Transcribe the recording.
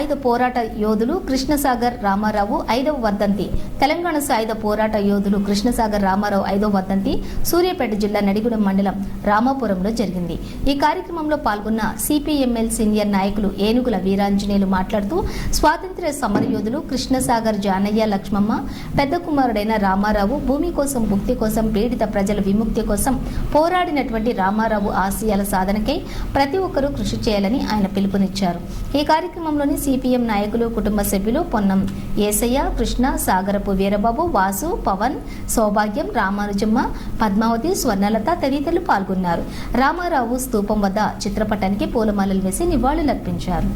సాయుధ పోరాట యోధులు కృష్ణసాగర్ రామారావు 5వ వర్ధంతి. తెలంగాణ సాయుధ పోరాట యోధులు కృష్ణసాగర్ రామారావు 5వ వర్ధంతి సూర్యాపేట జిల్లా నడిగూడెం మండలం రామాపురంలో జరిగింది. ఈ కార్యక్రమంలో పాల్గొన్న సిపిఎంఎల్ సీనియర్ నాయకులు ఏనుగుల వీరాంజనేయులు మాట్లాడుతూ స్వాతంత్ర్య సమరయోధులు కృష్ణసాగర్, జానయ్య, లక్ష్మమ్మ పెద్ద కుమారుడైన రామారావు భూమి కోసం, భుక్తి కోసం, పీడిత ప్రజల విముక్తి కోసం పోరాడినటువంటి రామారావు ఆశయాల సాధనకై ప్రతి ఒక్కరూ కృషి చేయాలని ఆయన పిలుపునిచ్చారు. ఈ కార్యక్రమంలోని సిపిఎం నాయకులు, కుటుంబ సభ్యులు పొన్నం ఏసయ్య, కృష్ణ, సాగరపు వీరబాబు, వాసు, పవన్, సౌభాగ్యం, రామానుజమ్మ, పద్మావతి, స్వర్ణలత తదితరులు పాల్గొన్నారు. రామారావు స్తూపం వద్ద చిత్రపటానికి పూలమాలలు వేసి నివాళులర్పించారు.